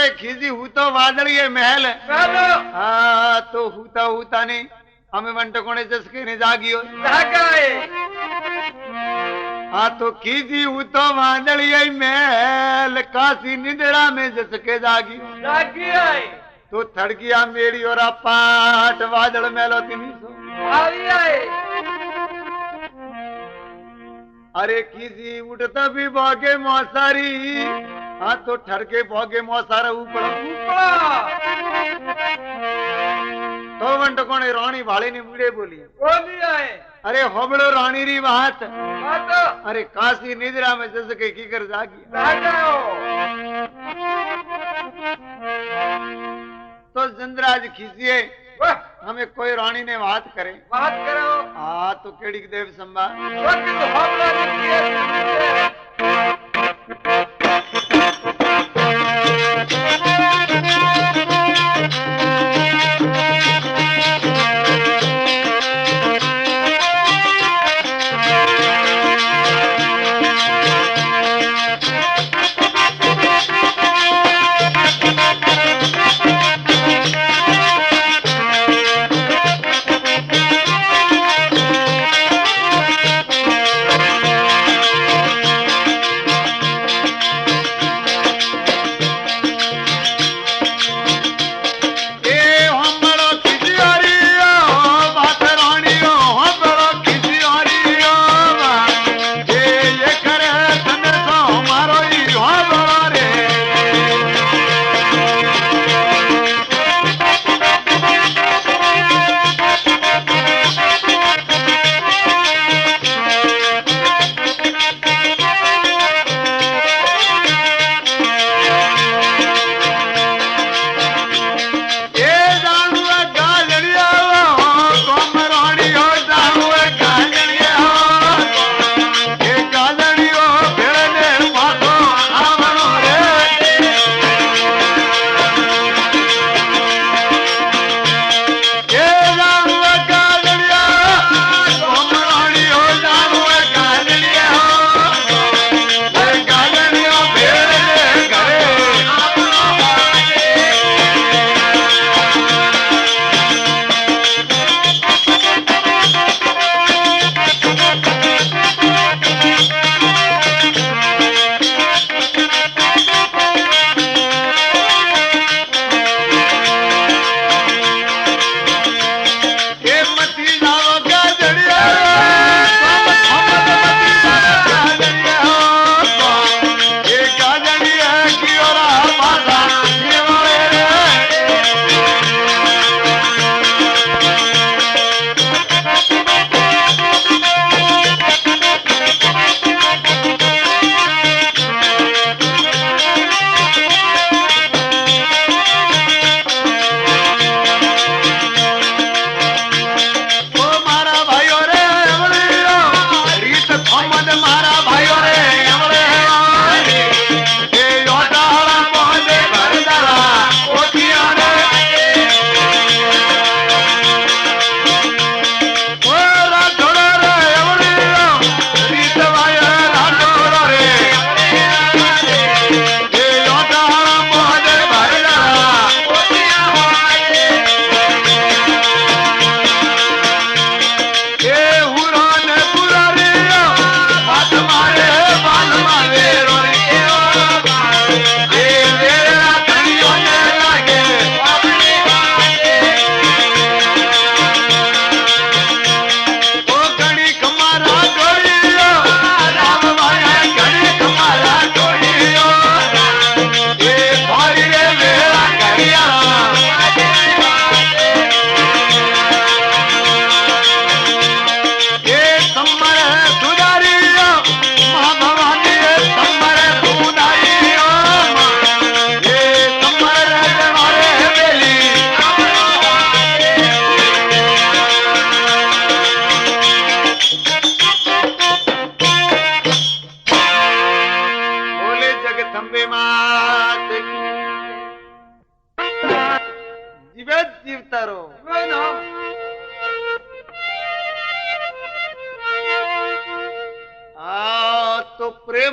कोने खींची हूँ तो वादड़िए महल हाँ तो हूता नहीं हमें वंट कोने जसके ने जागियो हाँ तो खींची हूँ तो वादड़िए महल काशी निंदड़ा में जसके जागियो तो थड़किया मेरी और पाठ वादड़ मेलो तिनी सो अरे किसी उठता भी भोगे मौसारी हाँ तो ठरके भोगे मौसारा ऊपर तो वंट कोने रानी भाले ने मुड़े बोली अरे होबड़ो रानी री बात अरे काशी निद्रा में जस के की कर जागी तो जंदराज खींचिए हमें कोई रानी ने बात करो हाँ तो केड़ी देव संभा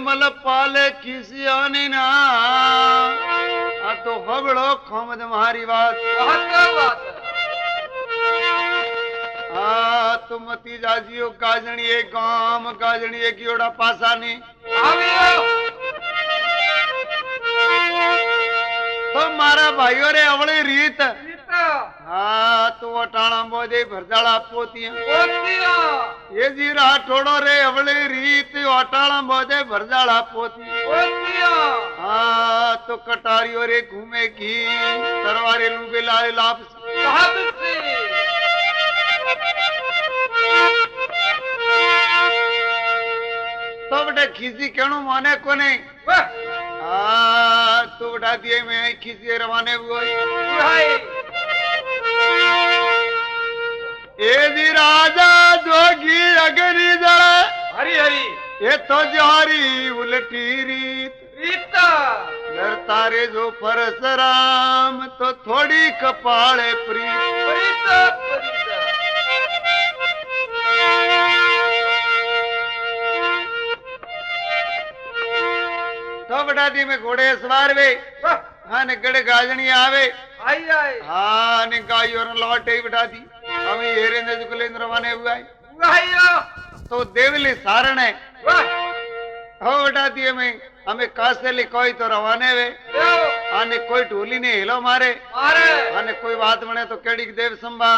निर्मल पाले किसी ना आ तो हबड़ो खोमद मारी बात आ तो मती जाजियो गाजणीए गाम गाजणीए कीड़ा पासा ने तो मारा भाइयों रे अवली रीत हाँ तो अटाणा मोदे भरजाड़ा पोतिया ये जी रहा ठोड़ो रे अवली रीत अटाणा मोदे भरजाड़ा पोतिया हाँ तो कटारियों रे घूमेगी तरवारे लूबे लाए लाभ तो बेटा खीसी कहणो माने कोने हाँ तो बेटा दिए में खीसी रवाने हुए ए जी राजा जोगी अगरी जड़ा हरी हरी ये तो जारी उलटी रीत घर तारे जो परसराम तो थोड़ी कपाले प्रीत तो बटा दी में घोड़े सवार वे हाँ ने गड़े गाजनी आवे आई आई हाँ ने गाय और लौटे बिठा दी हमें हेरे ने जुगले रवाने हुआ तो देवली सारण है हो बटा दिए में हमें कासेली कोई तो रवाने वे आने कोई ढोली ने हिलो मारे आने कोई बात बने तो केड़ी देव संभा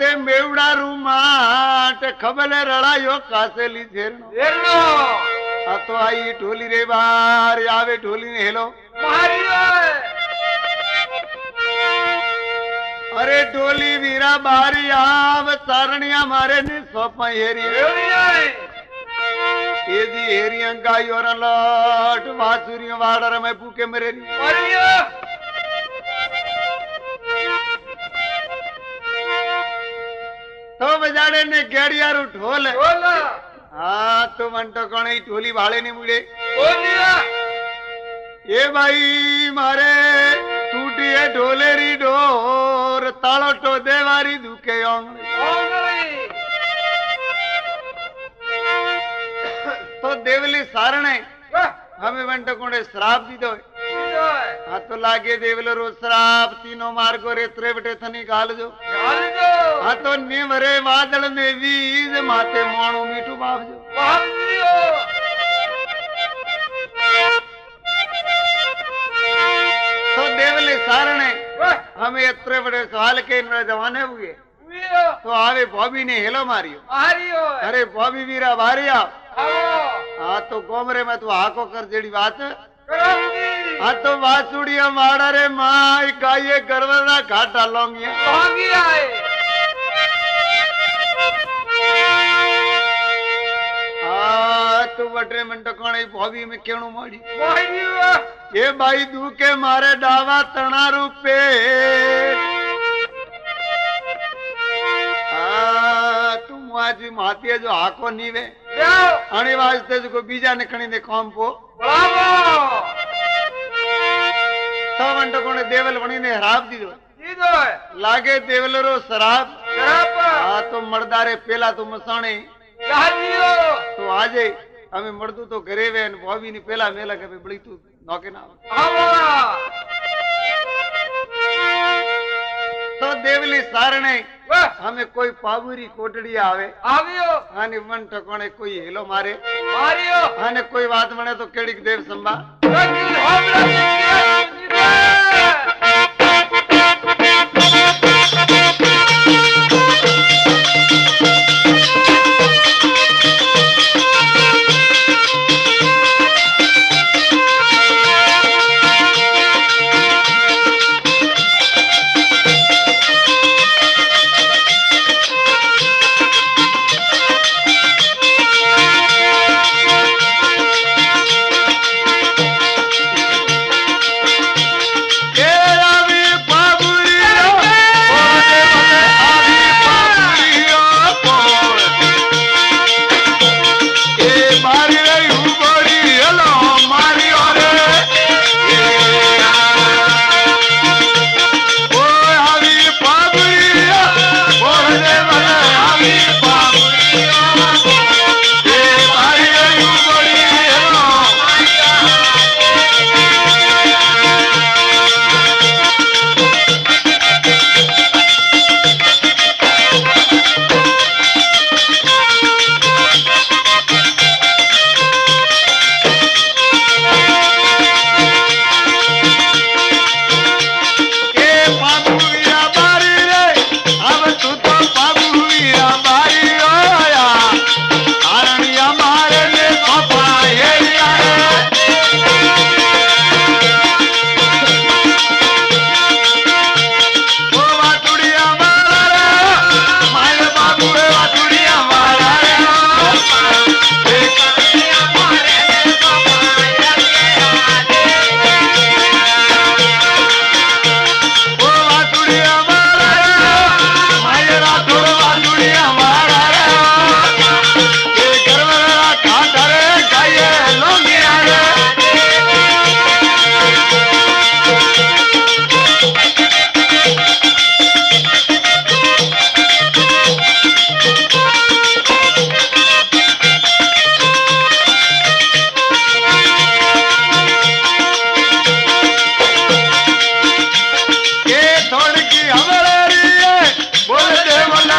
ते मेवड़ा रूमाट खबले रड़ायो कासेली झेरनो आ तो आई ढोली रे बार आवे ढोली ने हेलो अरे ढोली वीरा बारी आव सारणिया मारे ने सोपा हेरी एदी हेरियां गाई और लट बासुरियां वाड़र में भूखे मरेरी तो बजाड़े ने गेड़ियारू ढोल हाँ तो मंटो कौन ढोली भाड़े ने मुड़े ये भाई मारे टूटी है ढोलेरी डोर तालो टो देवारी दुखे तो देवली सारणे हमें मंटो कोने श्राप दी दो हाँ तो लागे देवलो रो श्राप तीनों मार्गो रे त्रेवटे थनी गाल जो हाँ तो निमरे वादल में वीज माते मोणू मीठू बाप जो तो देवली सारणे हमें इतने बड़े सवाल के इन जवाने हुए तो आवे बॉबी ने हेलो मारियो अरे बॉबी वीरा भारिया हाँ तो गोमरे में तू हाको कर जेड़ी बात हाँ तो वासुड़िया माड़ा रे माई गाये गर्वना घाटा लोंगिया हाँ तो बटरे मिनट कौन बॉबी में क्यों मोड़ी ये भाई दूके मारे डावा तना रूपे तुम आज मातिया जो हाको नीवे आने वास्ते जो बीजा निकली ने काम पो तो मंटो कोने देवल बनी ने हराब दी दो लागे देवल रो शराब हाँ तो मर्दारे पेला तो मसाने तो आजे हमें मर्दू तो घरे वे बॉबी ने पेला मेला के बड़ी तू नौके ना तो देवली सारणे हमें कोई पाबुरी कोटड़ी आवे आने मन ठकोने कोई हेलो मारे आने कोई बात बने तो केड़ी देव संभा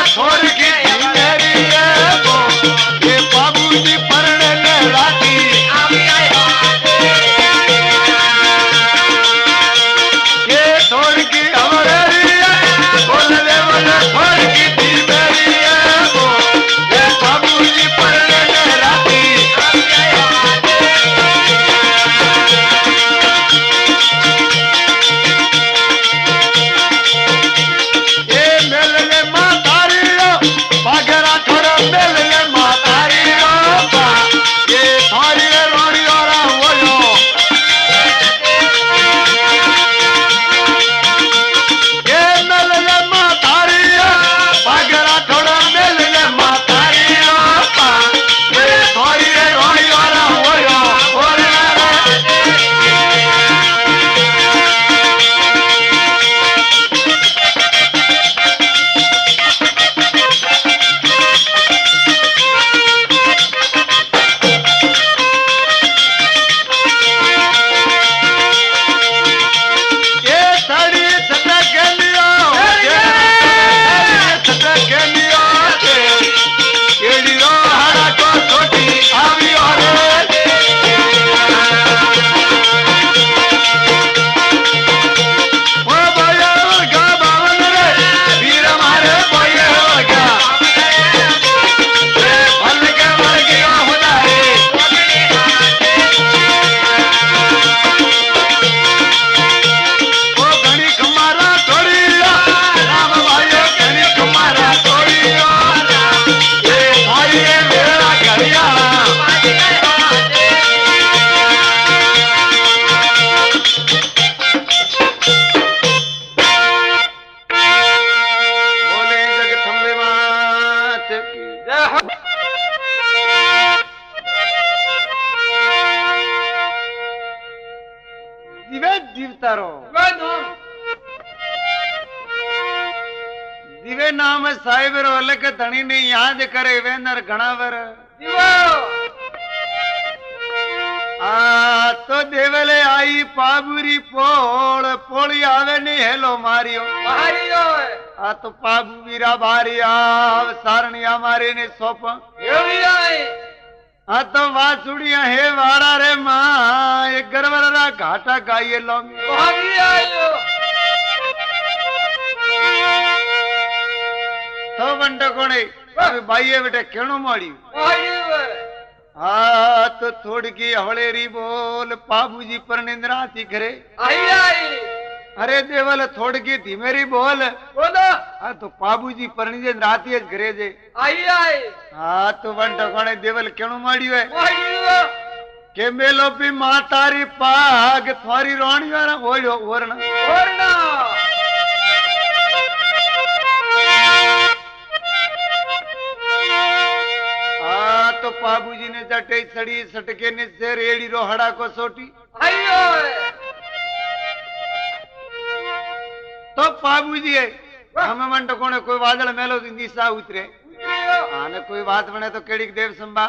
छोड़ की जीवता रहो दिवे नाम साहिब रो लक धनी ने याद करे वेनर घणावर आ तो देवले आई पाबुरी पोल पोली आवे ने हेलो मारियो आ तो पाबू वीरा बारिया सारणिया मारे ने सोप आ तो वासुड़िया हे वाड़ा रे मां एक गरवरा घाटा गाइए लोंगी तो बंटो कोणे भाई बेटे केणो माड़ी आ तो थोड़ी की हवलेरी बोल पाबूजी पर निंद्रा थी करे अरे देवल थोड़ी की धीमेरी बोल आ तो पाबूजी पर निंद्रा थी घरे जे हाँ तो बंटो कोणे देवल केणो माड़ियो है के मेलो भी मां तारी पाग थारी रोणी वाला ओयो ओरना तो पाबूजी ने जटे सड़ी सटके ने से रेड़ी रो हड़ा को सोटी तो पाबूजी है हमें मन तो कोने कोई वादल मेलो दिशा उतरे आने कोई बात बने तो केड़ी देव संभा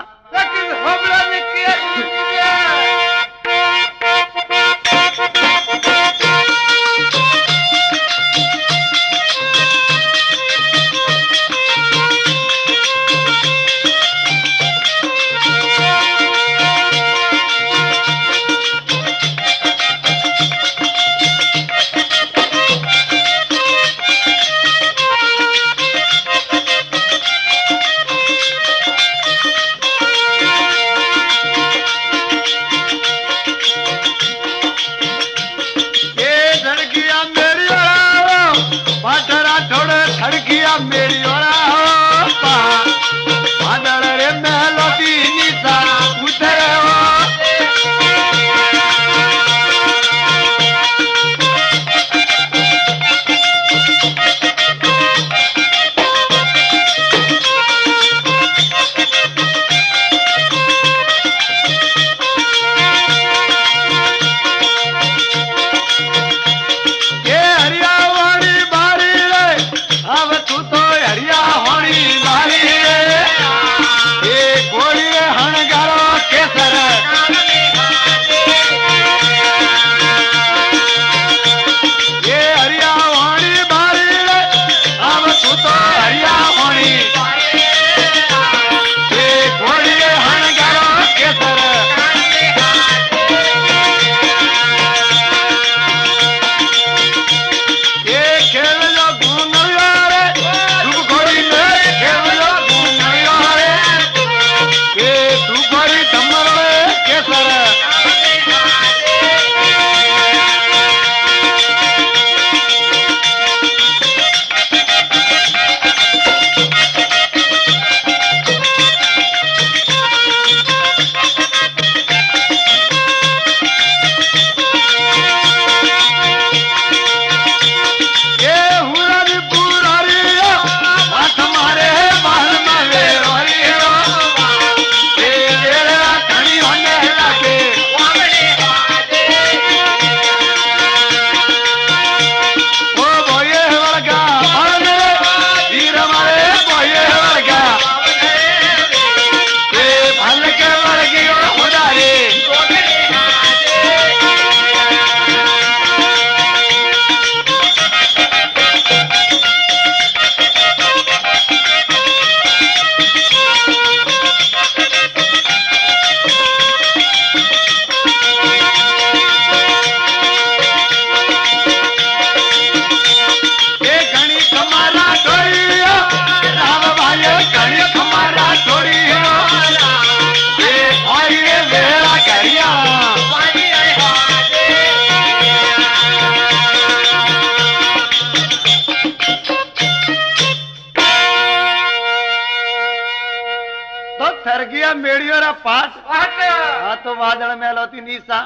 गया मेड़ियो रा पाट हाँ तो वादल मेलोती नीसा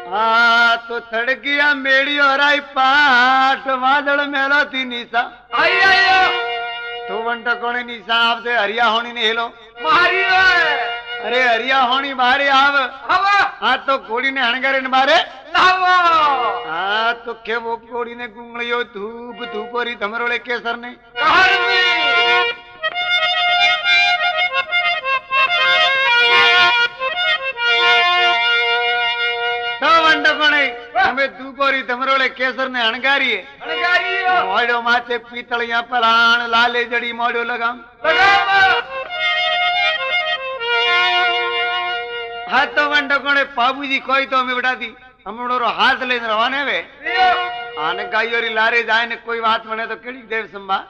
हाँ तो थड़ गया मेड़ियो रा पाट वादल मेलोती नीसा तो वंट कोने नीसा आपसे हरिया होनी नहीं हेलो अरे हरिया होनी बाहरी आव આ તો ઘોડી ને હણગારે ને બારે લાવો આ તો કેવો ઘોડી ને ગુંગળીઓ ધૂપ ધૂપોરી ધમરોળે કેસર ને અમે ધૂપોરી ધમરોળે કેસર ને હણગારીએ મોડો માથે પિત્તળિયા પલાણ લાલે જડી મોડો લગામ હાથ તો વંડો કોણે પાબુજી કોઈ તો અમે બડાતી હમણો હાથ લઈને રવાને વે આને ગાયોરી લારે જાય ને કોઈ વાત મને તો કેડી દેવ સંભા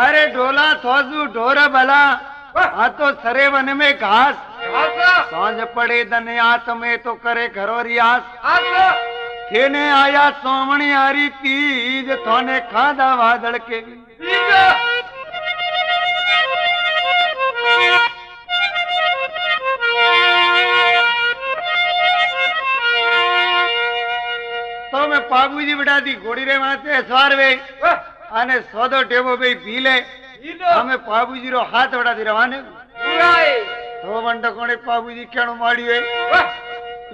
अरे ढोला थोजू ढोर भला आ तो सरे वन में घास सांझ पड़े दनियात में तो करे घरो रियास खेने आया सोमणी हरी तीज थोने खादा वादड़ के तो मैं पाबूजी बिठा दी घोड़ी रे माथे सवार वे आने सोदो टेबो पे पीले हमें पाबूजी रो हाथ बड़ा दी रवाने तो मंडो कोने पाबूजी केणो माड़ियो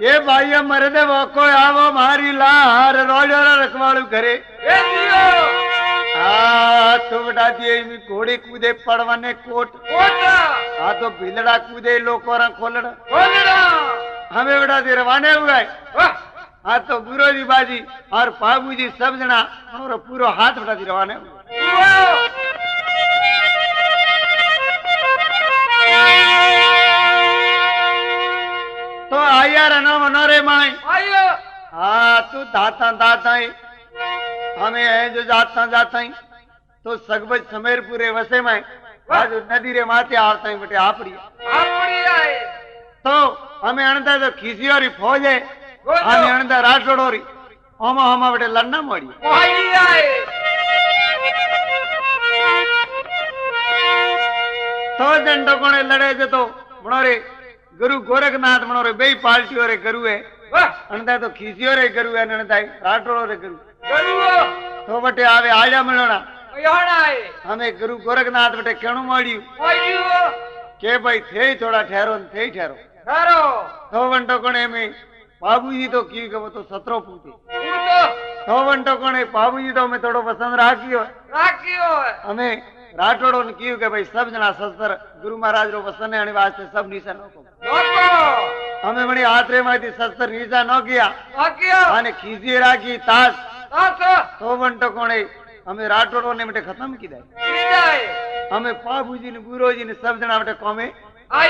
ये भाई मरदे वोको आवो मारी लार रोड़ो रखवालू करे आ तो बड़ा दिए मी घोड़े कूदे पड़वाने कोट आ तो बिलड़ा कूदे लोकोरा खोलड़ा हमें बड़ा दी रवाने हुआ हाँ तो गुरुजी बाजी और बाबूजी सब जना और पूरा हाथ बटा दी रवाने तो आया रनो मनोरे माई हाँ तू दाता दाता हमें है जो जाता जाता तो सगबज समेर पूरे वसे में आज नदी रे माथे आवता है बटे आपड़ी तो हमें अणदा तो खीसी और फौज है हमें अणदा राठोड़ोरी ओमा ओमा बेटे लड़ना मोड़ी तो दंडो कोने लड़े जे तो बनोरे गुरु गोरखनाथ बनोरे बेई पार्टियों रे गुरु है अनदा तो खीसियो रे गुरु है ननदाई राठोड़ो रे गुरु तो बटे आवे आजा मिलना हमें गुरु गोरखनाथ बटे केणु मोड़ियो के भाई थे थोड़ा ठहरो थे ठहरो तो बंटो कोने में बाबूजी तो की गो तो 17 पूछे तो बंटो कोने बाबूजी तो मैं थोड़ो पसंद राखियो हमें राठोड़ो ने की के भाई सब जना सस्तर गुरु महाराज रो पसंद है वास्ते सब निशा नो हमें बड़ी आत्रे माती सस्तर निशा नो किया आने खीसी राखी तास तो बंटो कोने हमें राठोड़ो ने बेटे खत्म की दे हमें बाबूजी ने गुरुजी ने सब जना बेटे कौमे आई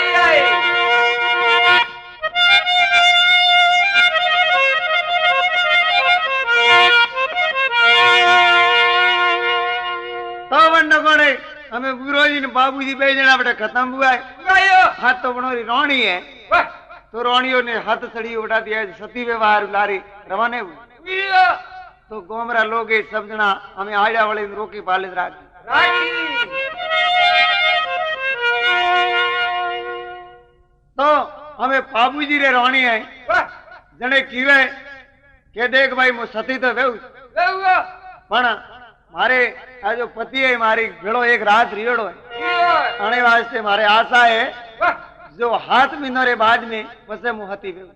तो बंटो कोने हमें गुरुजी ने बाबूजी बे जना बेटे खत्म हुआ है हाथ तो बनोरी रोणी है तो रोणियों ने हाथ सड़ी उठा दिया सती व्यवहार लारी रवाने हुए तो गोमरा लोग सब जना हमें आजा वाले रोकी पालित राखी तो हमें बाबूजी रे रोणी है जने कीवे के देख भाई मो सती तो वेऊ पण मारे आ जो पति है मारी भेड़ो एक रात रियोड़ो है आने वास्ते मारे आशा है जो हाथ महीनो रे बाद में पसे मुहती वेऊ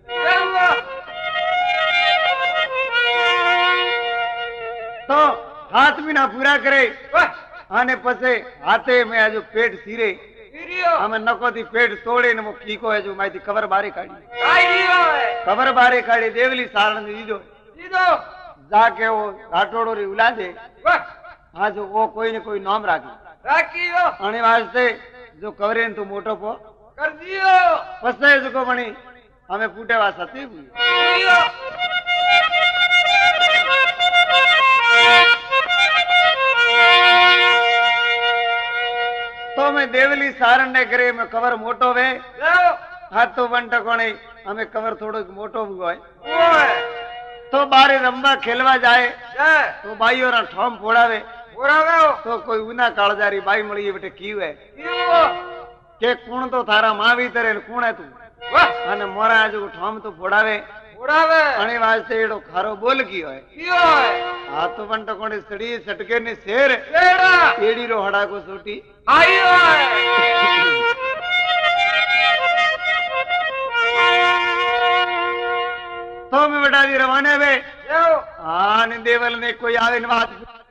तो हाथ महीना पूरा करे आने पसे हाथे में आज पेट सीरे हमें नको थी पेट तोड़े ने वो कीको है जो माइती कवर बारे काढ़ी कवर बारे काढ़ी देवली सारण दीजो जाके वो राठोड़ो री उला दे हाँ जो वो कोई ने कोई नाम राखी आने वास्ते जो कवरे तो मोटो पो कर दियो पसे जो बनी हमें पूटे वास सती हुई तो मैं देवली सारण ने करे में कवर मोटो वे हाथ तो बंट कोने हमें कवर थोड़ो मोटो हुआ है तो बारे रंबा खेलवा जाए तो भाई और ठोम फोड़ावे तो कोई उना कालजारी बाई मળી बेटे क्यों है के कौन तो थारा मां भी तेरे कौन है तू अने मोरा जो ठोम तो फोड़ावे अने वास्ते एडो खारो बोल कियो है हाथ तो बंट कोने सड़ी सटके ने शेर एड़ी रो हड़ा को सोटी आयो तो मैं बेटा जी रवाने वे आन देवल ने कोई आवे न बात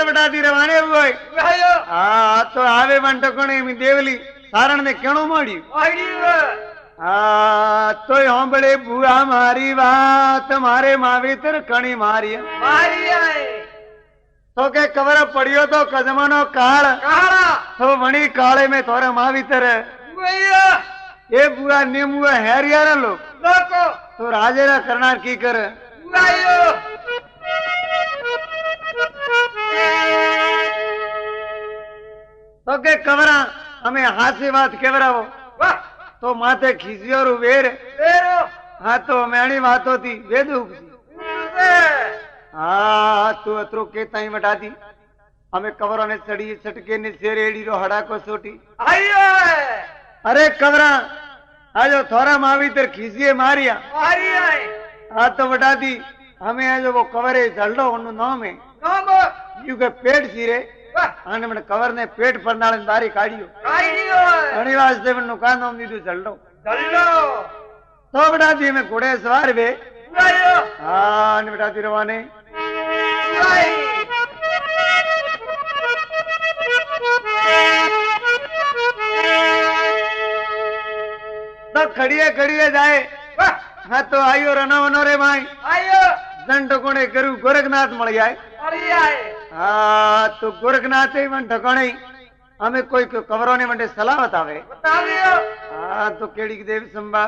बटा दी रवाने हुए हाँ तो आवे वन टकोने में देवली सारण ने क्यों मोड़ी हाँ तो हम बड़े बुआ मारी बात मारे मावितर कणी मारी तो के कवर पड़ियो तो कजमानो काल तो वणी काले में थोड़ा मावितर ये बुआ नीमुआ हैरिया लोग तो राजेरा करनार की कर तो के कवरा हमें हाथ से बात केवराओ तो माथे खींचियो रू वेर हाँ तो मैणी बात होती वेद हाँ तू अतरो के ताई बटा दी हमें कवरों ने चढ़ी छटके ने शेर एड़ी रो हड़ा को सोटी अरे कवरा आजो थोड़ा मावी तेर खींचिए मारिया हाँ तो बटा दी हमें आज वो कवरे जल्दो उन्नु नाम है यू के पेट सीरे आने मन कवर ने पेट पर नाले दारी काढ़ियो अनिवास देव नु का नाम दीदू जल्दो तो बटा दी में घोड़े सवार वे हाँ ने बटा दी रवाने तो खड़िए जाए हाँ तो आयो रनो वनो रे भाई जन टकोने करू गोरखनाथ मर जाए हाँ तो गोरखनाथ ही मन ठकाने हमें कोई कवरों ने मंडे सलाह बतावे हाँ तो केड़ी देवी संभा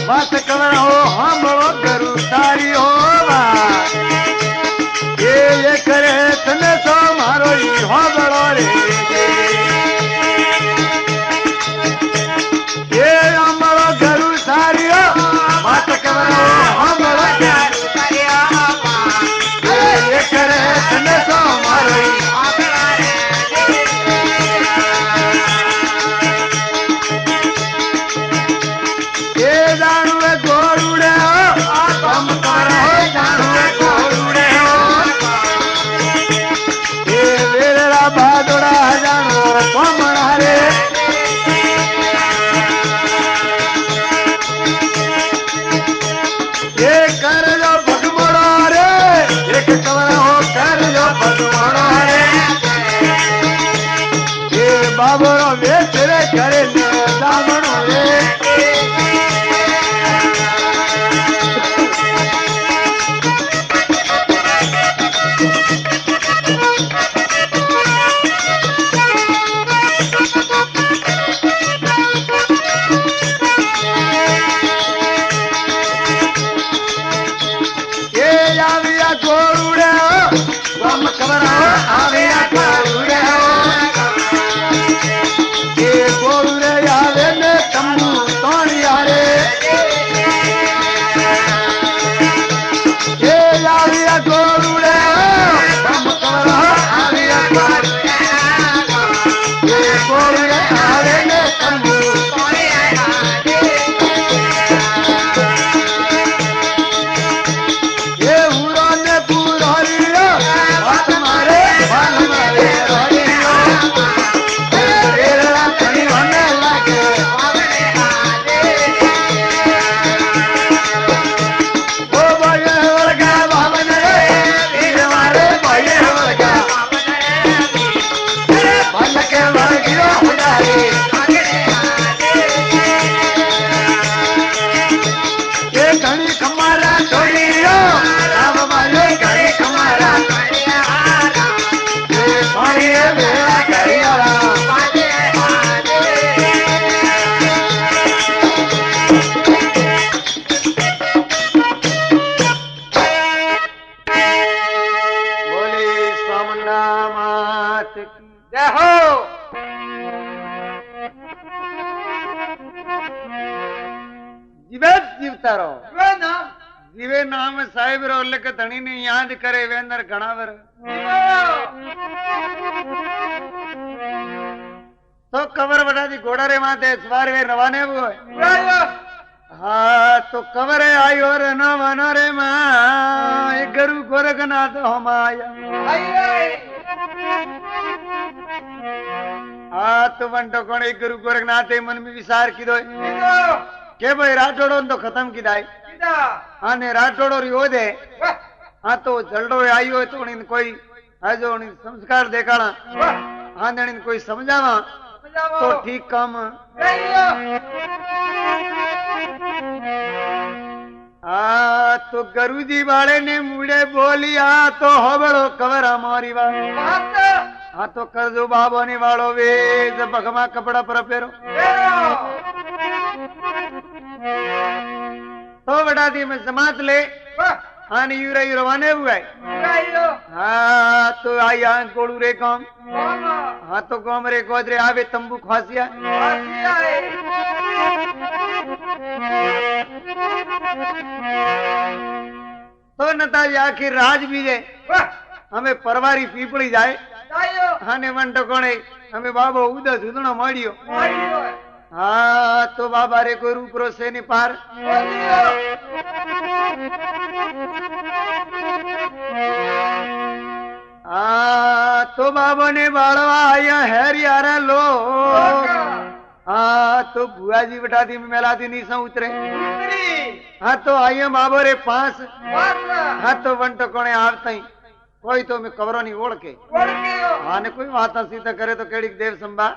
बात कवर हो हम गरु सारी हो ये करे तने सो मारो हो बड़ो रे ये हमरो गरु सारी हो बात कवर हो हम गरु सारी हो ये करे तने सो मारो बाबरो वेच रे करे दामनो रे ये आविया गोरुड़े तुम खबर आविया गोरुड़े जय हो। जीवे जीवता रहो वे नाम जीवे नाम साहिब रो लिख धनी ने याद करे वेंदर घणावर तो कवर बड़ा दी घोड़ा रे माते सवार वे रवाने हुए हाँ तो कवरे आयो रे न वनो रे मां गुरु गोरखनाथ हम आया हाँ तो वंटो कौन एक गुरु गोरखनाथ मन में विचार की दो के भाई राठौड़ो तो खत्म की दाई हाँ ने राठौड़ो रियो दे हाँ तो जल्दो आयो तो उन्हें कोई है जो उन्हें संस्कार देखाना हाँ ने कोई समझावा तो ठीक काम आ तो गुरुजी वाले ने मुड़े बोलिया तो हबड़ो कवर हमारी बात हाँ तो कर दो बाबो ने वालो वेज बखमा कपड़ा पर पेरो तो बड़ा दी में समात ले हाँ यूरा यू रवाने हुआ हाँ तो आई गोलू रे काम हाँ तो गोम रे गोदरे आवे तंबू खासिया तो नताजी आखिर राज भी जाए हमें परवारी पीपड़ी जाए हाँ ने मन टकोणे हमें बाबो उदा सुधनो मळियो हाँ तो बाबा रे कोई रूप रो से नहीं पार हाँ तो बाबो ने बाड़वा आया हरियारा लो हाँ तो बुआ जी बटा दी मेला दी नीसा उतरे हाँ तो आइए बाबो रे पास हाँ तो वन टकोणे आवता ही कोई तो मैं कवरों नहीं ओढ़ के हाँ ने कोई वाता सीधा करे तो केड़ी देव संभा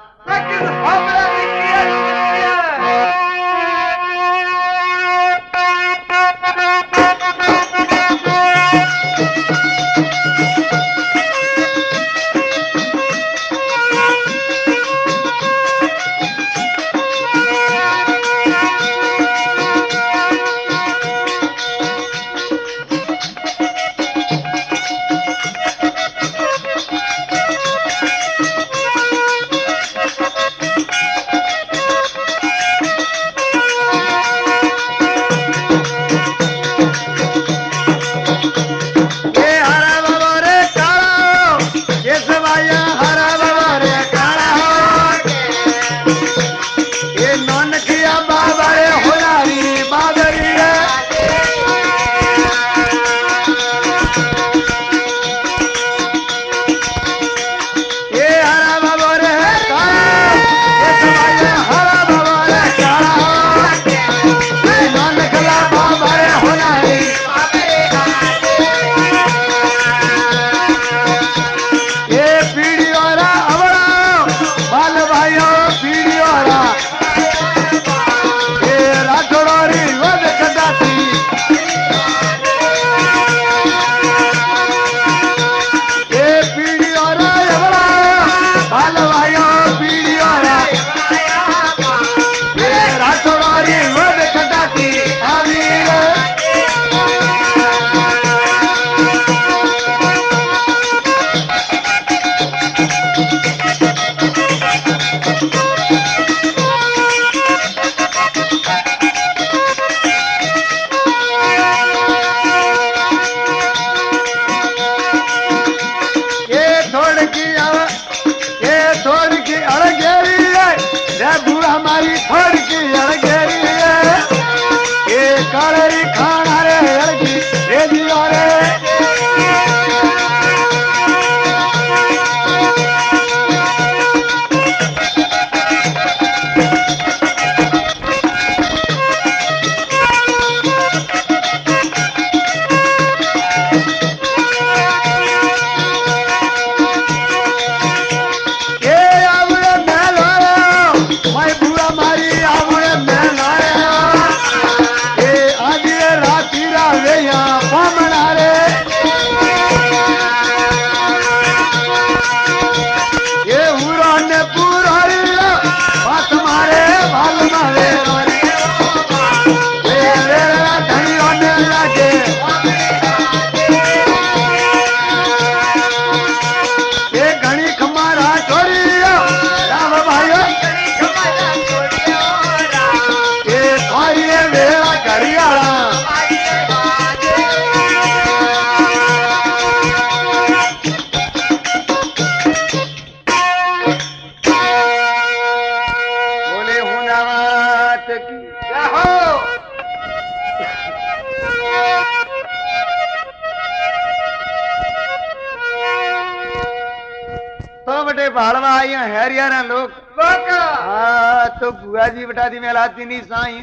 बटे भाड़वा आई हैरिया लोग हाँ तो बुआ जी बटा दी मेलाती नहीं साई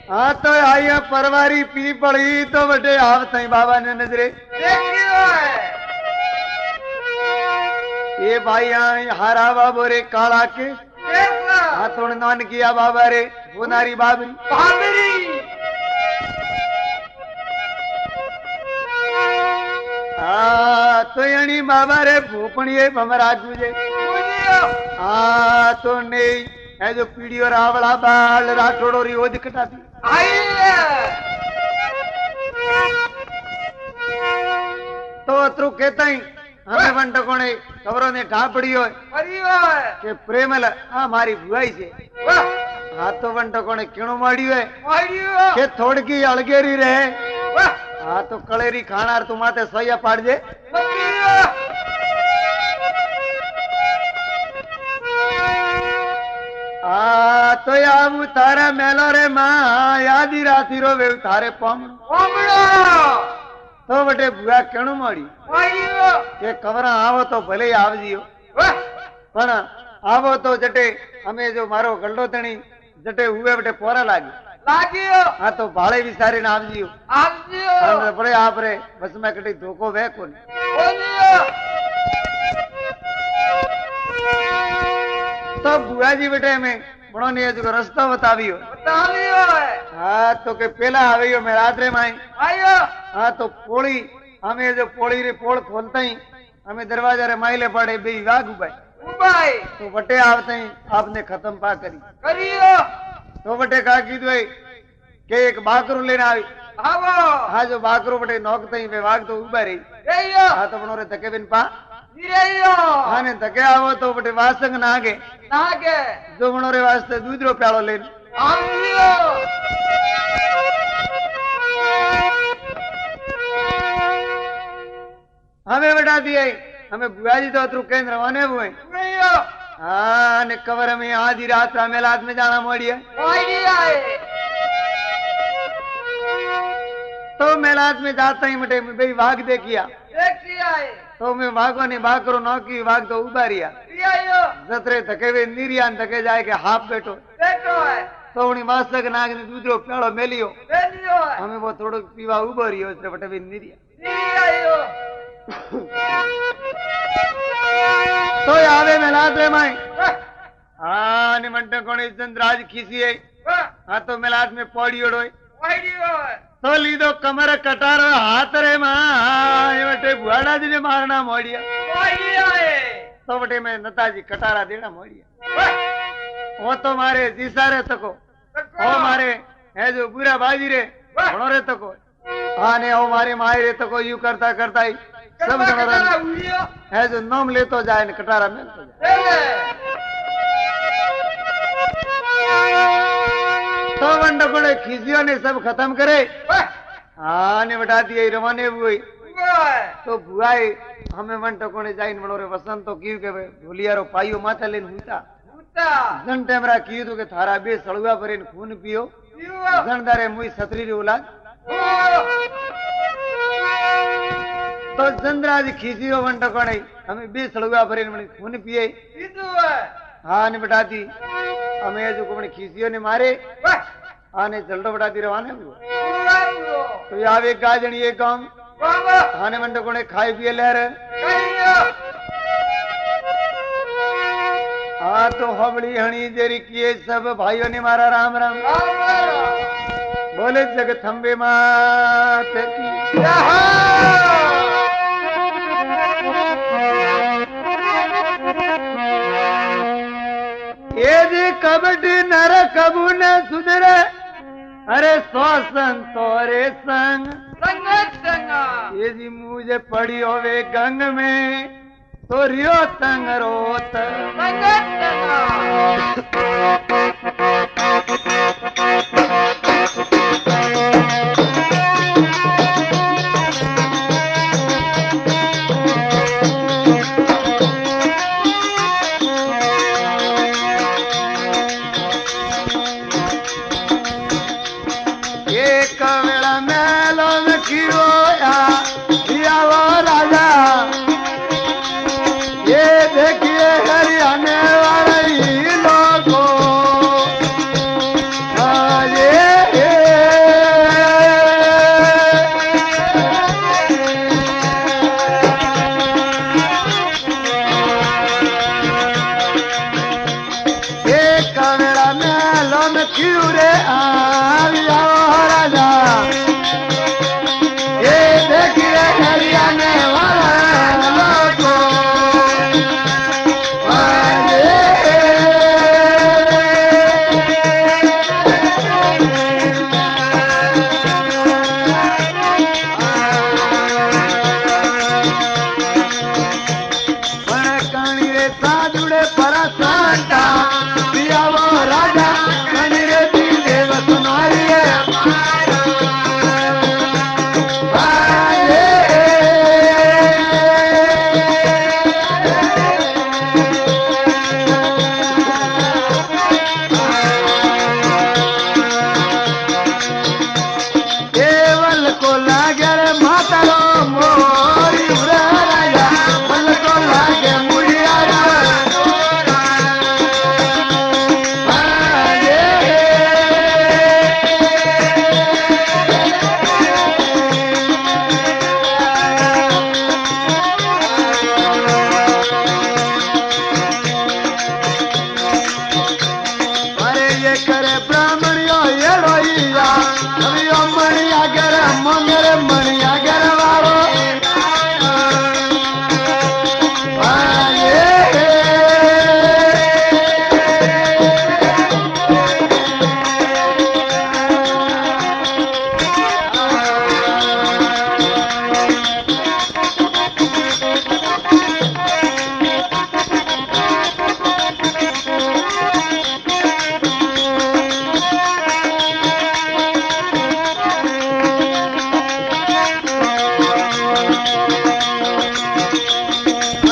हाँ तो आई परवारी पी पड़ी तो बटे आप तई बाबा ने नजरे ये भाई हारा बाबो रे काला के हाँ थोड़ा नान किया बाबा रे वो नारी बाबरी हाँ तो यानी बाबा रे भूपणिये भमरा तुझे हाँ तो नहीं है जो पीढ़ी और आवड़ा बाल राठौड़ और यो दिखता थी तो अतरू कहता ही हमें बंट कोने खबरों ने ढा पड़ी हो के प्रेमल हाँ मारी बुआई से हाँ तो बंट कोने क्यों माड़ी है के थोड़ की अलगेरी रहे हाँ तो कलेरी खाना तुम आते सोया पाड़ जे तो याबू तारा मेलो रे मां यादी राती रो वे तारे तो बटे बुआ केणु माड़ी के कवरा आवो तो भले आवजियो पण आवो तो जटे हमें जो मारो गल्डो तणी जटे हुए बटे पोरा लागी हाँ तो भाड़े विचारे न आवजियो बड़े आप रे बस में कटी धोको वे कोनी तो बुआ जी बेटे में बड़ो ने जो रास्ता बतावियो हाँ तो के पहला आवियो मैं रात्रे में हाँ तो पोड़ी हमें जो पोड़ी रे पोड़ खोलते ही हमें दरवाजा रे माइले पड़े बे वाग उबाई तो बटे आवते ही आपने खत्म पा करी तो बटे का कीधु के एक बाकरू लेने आई हाँ जो बाकरू बटे नौकते ही वे वाग तो उबा रही हाँ तो बनो रे धके बिन पा हाँ ने धके आवो तो बटे वासंग नागे जो बनो रे वास्ते दूधरो प्यालो लेन हमें बता दिए हमें बुआ जी तो अतरू केंद्र रवाने हुए हाँ ने कवर में आधी रात मेलात में जाना मोड़ी है तो मेलात में जाता ही मटे भाई वाघ देखिया तो मैं वाघो ने बाग करो नौकी वाघ तो उबारिया जतरे थके वे नीरिया थके जाए के हाफ बैठो तो उन्हीं मास्टर नाग ने दूधरो प्यालो मेलियो हमें वो थोड़ो पीवा उबरियो इसलिए बटे वे नीरिया तो आवे मेलात रे माई हाँ ने मंटे कोने चंद्राज खीसी है हाँ तो मेलात में पौड़ी ओढ़ोय तो लीधो कमर कटारो हाथ रे मां बटे बुआड़ा जी ने मारना मोड़िया तो बटे मैं नताजी कटारा देना मोड़िया वो तो मारे जीसा रे तको ओ मारे है जो बुरा बाजी रे भणो रे तको हाँ ने ओ मारे माए रे तको यू करता करता ही सब है जो नोम ले तो जाए कटारा में तो जाए तो वंड कोड़े खीसियों ने सब खत्म करे हाँ ने बता दिए रवाने हुई तो बुआई हमें वंट कोने जाइन बड़ो रे वसंत तो क्यों के भूलिया रो पाइयो माथा लेन हुता जन टेमरा कियो तो के थारा बे सड़ुआ पर खून पियो जन दारे मुई छतरी री औलाद तो चंद्राज खीसियो वंट कोने हमें बे सड़ुआ पर खून पिए हाँ ने बता दी हमें जो कोने खीसियो ने मारे आने जल्दो बता दी रवाने तो यावे गाजनी ये काम आने मंडो कोने खाए पिए लहर हाँ तो हबड़ी हणी जेरी किए सब भाइयों ने मारा राम राम बोले जग थम्बे मात की ये जी कबड्डी नर कबू न सुधरे अरे श्वासन तोरे संग ये जी मुझे पड़ी होवे गंग में तो रियो तंग रोत क्यों रे आया राजा ये देखिए हरियाणा वाला लोगो कणी रे साजुड़े परा सांता दिया वो राजा कणी रे देव सुनारी केवल को लागे रे माता रो मोरी राजा केवल को लागे मुड़िया अरे ये करे ब्राह्मणियो ये रोइया अभियो मणिया गर मंगल मणिया गर वारो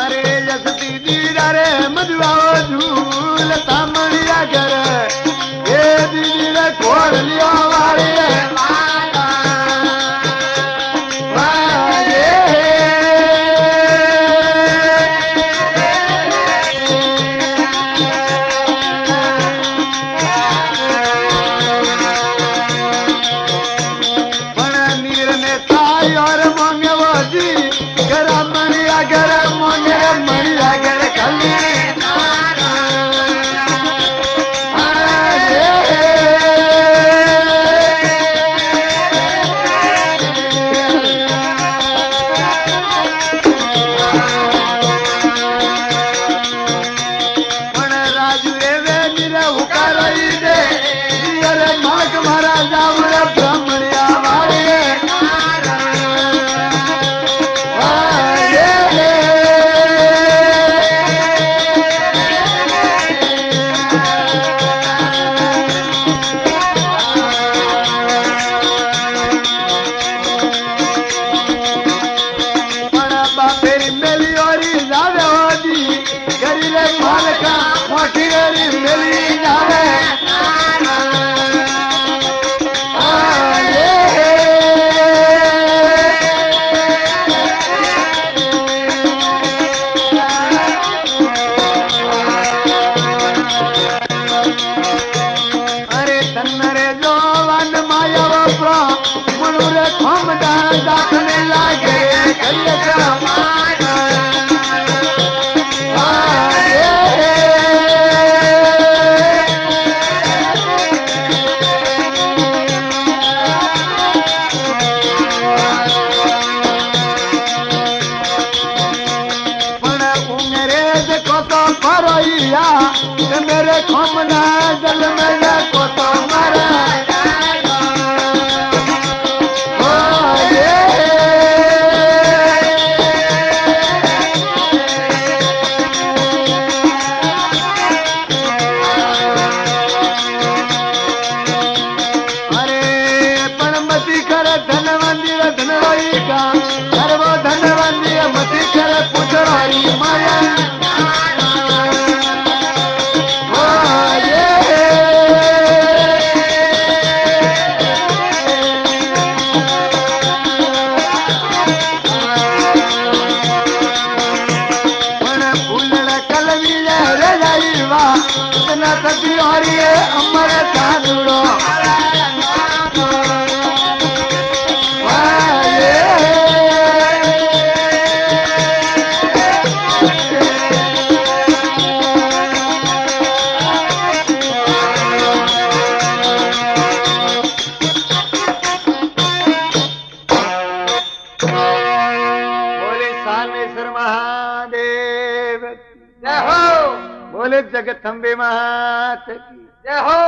अरे यस दीदी रे मधुआओ झूल तामणिया गर ये दीदी रे खोल लियो वाली नीर में थाई और मंगे वो जी गरम मणिया गरम मंगे मणिया गर कली राजू रे नीरे उकारई दे रे मालक महाराज आवरे ब्राह्मणिया वाले बापेरी मेली और जावे होदी गरीले मालका मोटी गरी मेली जावे अरे तन्नरे जो वन माया प्रो मनुरे खम दाखने लागे करिए मेरे खमना जल में को तो मरा अरे पणमती कर धनवंदी धनवाई का सर्व धनवंदी मती कर पुजराई माया अमर साधुड़ो शंकर महादेव जय हो। बोले जगदम्बे मात की जय हो।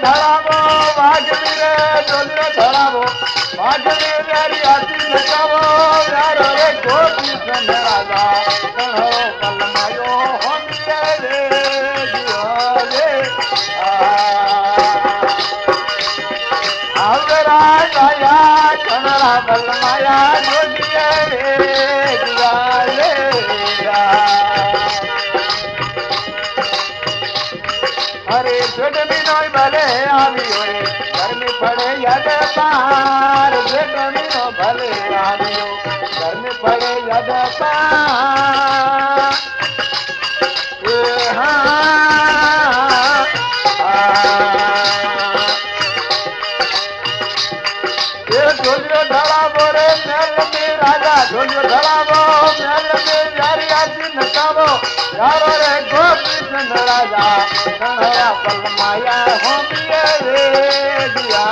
धड़ावो वाजवी रे ढोलियो धड़ावो वाजवी रे आती कृष्ण राजा कहो बलमायो हम रे दिवाले राजा कनरा बलमाया जोगिए रे दिवाले अरे छोट बिनोय भले आवी होए घर में पड़े याद पार छोट बिनो भले आवी हो घर में पड़े याद पार ढोलियो ढलावो रे मेल में राजा ढोलियो ढलावो मेल में यारी आजी नचावो यारो रे गोपी राजा कन्हैया बलमाया होमिए रे दिया